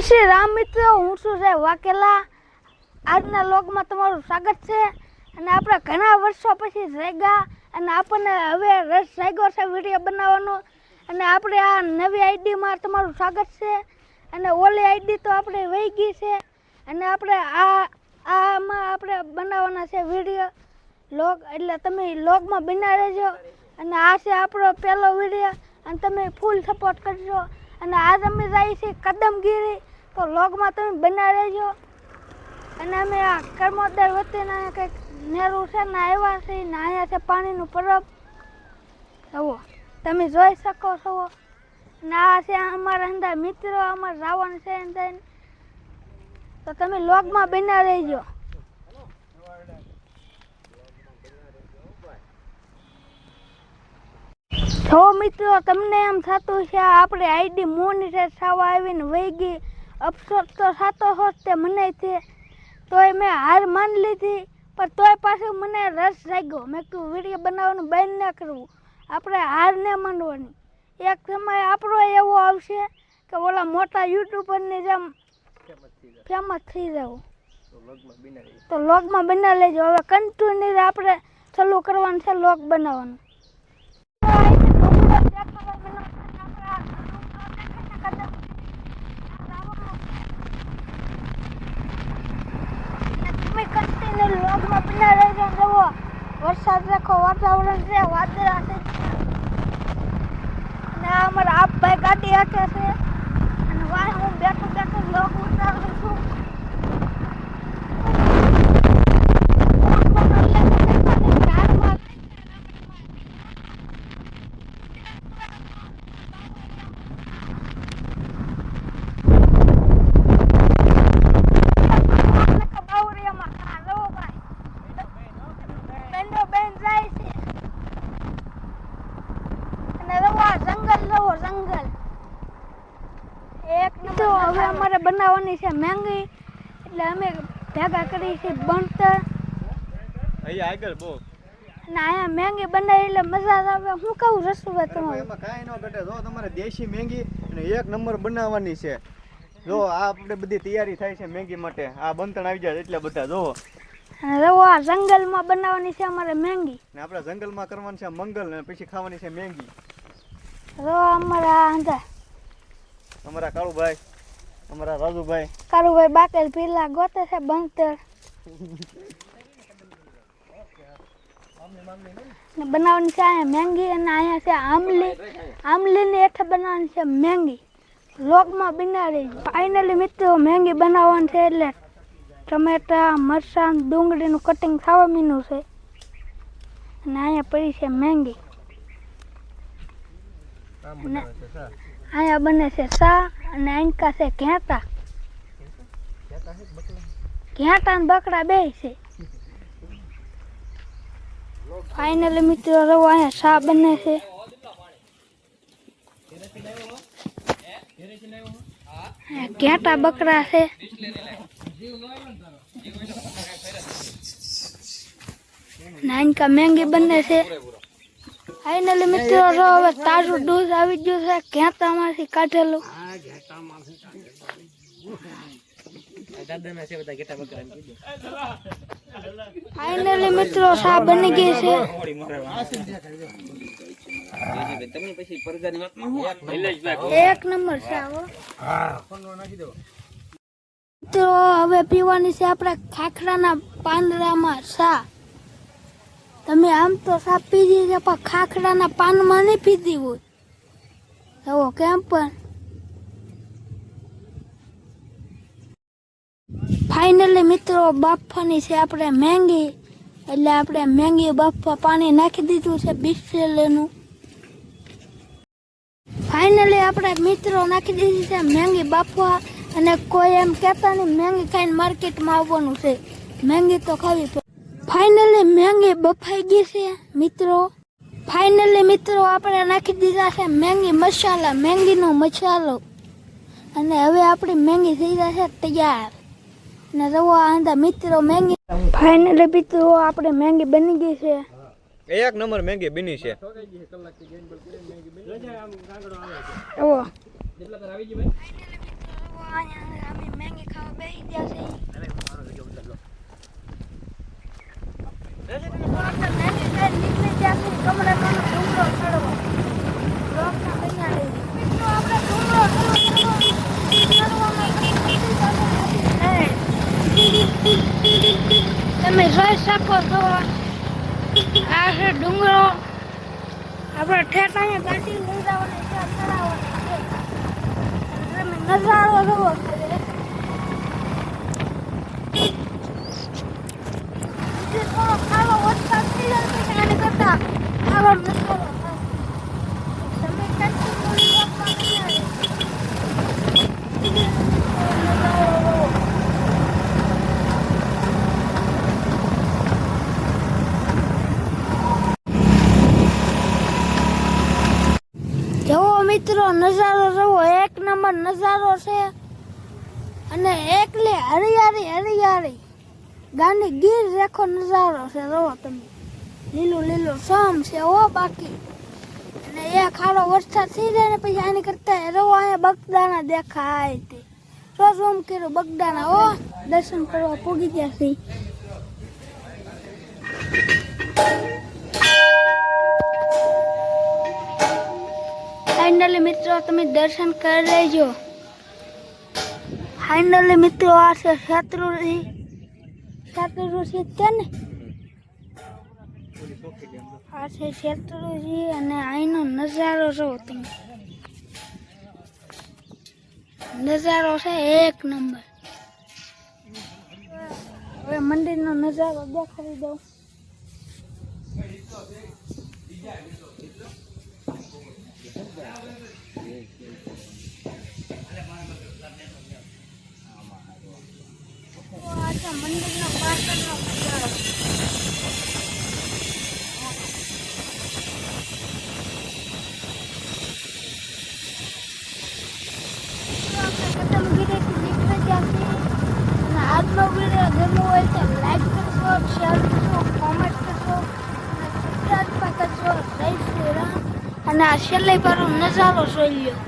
શ્રી રામ મિત્રો, હું છું સાહેબ વાકેલા. આજના લોગમાં તમારું સ્વાગત છે. અને આપણે ઘણા વર્ષો પછી જાગ્યા અને આપણને હવે રસ જાગ્યો છે વિડીયો બનાવવાનો. અને આપણે આ નવી આઈડીમાં તમારું સ્વાગત છે. અને ઓલી આઈડી તો આપણે વહી ગઈ છે. અને આપણે આમાં આપણે બનાવવાના છે વિડીયો લોગ, એટલે તમે લોગમાં બના રહેજો. અને આ છે આપણો પહેલો વિડીયો અને તમે ફૂલ સપોર્ટ કરજો. અને આજ અમે જઈએ છીએ કદમગીરી, તો લોગમાં તમે બના રહેજો. અને અમે આ કર્મોદર વતીના કંઈક નેરું છે ને આવ્યા છે ને અહીંયા છે પાણીનું પરબ. જુઓ તમે જોઈ શકો છો. અને આ છે અમારા અંદર મિત્રો, અમારે રાવણ છે અંદર. તો તમે લોગમાં બના રહેજો. જો મિત્રો, તમને એમ થતું છે આપણે આઈડી મોનિટાઈઝ થવા આવીને વહી ગઈ, અફસોસ તો થતો હોત તે મને છે. તોય મેં હાર માની લીધી, પણ તોય પાછું મને રસ જાગ્યો. મેં કીધું વિડીયો બનાવવાનું બંધ ન કરવું, આપણે હાર ન માનવાની. એક સમય આપણો એવો આવશે કે ઓલા મોટા યુટ્યુબરની જેમ ફેમસ થઈ જવું. તો લોગમાં બના લેજો. હવે કન્ટિન્યુ આપણે ચાલુ કરવાનું છે લોગ બનાવવાનું. લોગમાં બના રહેજો. જુઓ વરસાદ રાખો વાતાવરણ છે, વાદળા છે. અને આ અમારા આપભાઈ ગાડી હાકે છે. અને વાહ હું બેઠું બેઠું લોગ ઉતારું છું. તો હવે અમારે બનાવવાની છે મેંગી, એટલે અમે ભેગા કરી છે બનતર. અહીંયા આગળ બહુ અને અહીંયા મેંગી બનાવી એટલે મજા આવે. હું કહું રસોઈ તમારે એમાં કાંઈ ન ઘટે. જો તમારે દેશી મેંગી અને એક નંબર બનાવવાની છે. જો આ આપણે બધી તૈયારી થાય છે મેંગી માટે. આ બંતણ આવી જાય એટલે બધા જોવો. અને રવો આ જંગલમાં બનાવવાની છે અમારે મેંગી. ને આપણે જંગલમાં કરવાની છે મંગલ ને પછી ખાવાની છે મેંગી. રવો અમારા અંદર અમારા કાળુભાઈ, અમારા રાજુભાઈ, કારુભાઈ બાકેલ પીલા ગોતે છે બનતર. બનાવવાની છે અહીંયા મેંગી. અને અહીંયા છે આમલી. આમલીની હેઠળ બનાવવાની છે મેંગી. લોગમાં બના રહી. ફાઇનલી મિત્રો મેંગી બનાવવાની છે એટલે ટમેટા, મરચાં, ડુંગળીનું કટિંગ થવા મીનું છે. અને અહીંયા પડી છે મેંગી. અહીંયા બને છે સા. અને આંકા છે ઘેટા. ઘેટા ને બકરા બે છે. ફાઇનલી મિત્રો રવો અહીંયા સા બને છે. ઘેટા બકરા છે. નાનકા મેંગી બને છે. ફાઇનલી મિત્રો હવે તાજું દૂધ આવી ગયું છે ઘેટામાંથી કાઢેલું. ફાઇનલી મિત્રો સા બની ગઈ છે. એક નંબર સા. તો હવે પીવાની છે આપણે ખાખરાના પાંદડામાં સા. તમે આમ તો સા પીધી છે પણ ખાખરાના પાનમાં નહીં પીધી હોય. એવો કેમ પણ. ફાઇનલી મિત્રો બાફવાની છે આપણે મેંગી. એટલે આપણે મેંગી બાફવા પાણી નાખી દીધું છે બિસ્લેનું. ફાઇનલી આપણે મિત્રો નાખી દીધી છે મેંગી બાફવા. અને કોઈ એમ કહેતા નહીં મેંગી ખાઈને માર્કેટમાં આવવાનું છે. મેંગી તો ખાવી પડે. ફાઇનલી મેંગી બફાઈ ગઈ છે મિત્રો. ફાઇનલી મિત્રો આપણે નાખી દીધા છે મેંગી મસાલા, મેંગીનો મસાલો. અને હવે આપણી મેંગી થઈ જશે તૈયાર. ને રવો આંધા મિત્રો મેંગી. ફાઇનલી મિત્રો આપણે મેંગી બની ગઈ છે. એક નંબર મેંગી બની છે. ઓ તમે જોઈ શકો છો આ છે ડુંગરો. આપણે ઠેઠ અહીંયા ગાડી લઈ જવાની છે, ચડાવવાની છે. તમે નજારો જોવો ખાલી. બીજો થોડો ખાલો વરસાદ થઈ જાય પછી આને કરતા ખાલો નજારો થાય. તમે કેટલી થોડી વરસાદ થઈ જાય. જુઓ મિત્રો, નજારો જુઓ, એક નંબર નજારો છે. અને એકલી હરિયાળી હરિયાળી ગાંડી ગીર રેખો નજારો છે. જુઓ તમે, લીલું લીલું સમ છે હો બાકી. અને એ ખારો વરસાદ થઈ જાય ને પછી આની કરતા રવો અહીંયા બગદાણા દેખાય તે. તો ઝૂમ કર્યું બગદાણા. હો દર્શન કરવા પૂગી ગયા છે. ફાઇનલી મિત્રો તમે દર્શન કરી લેજો. ફાઇનલી મિત્રો આ છે શત્રુજી છે ને, આ છે શત્રુજી. અને અહીંનો નજારો જો તમે, નજારો છે એક નંબર. હવે મંદિરનો નજારો દેખાડી દઉં. મંદિરનો પાછળનો નજારો. આજનો વિડીયો ગમ્યો હોય તો લાઈક કરશો, શેર કરશો, કોમેન્ટ કરશો, સબસ્ક્રાઇબ કરશો. જય શ્રી રામ. અને આ છેલ્લે પારો નજારો જોઈ લ્યો.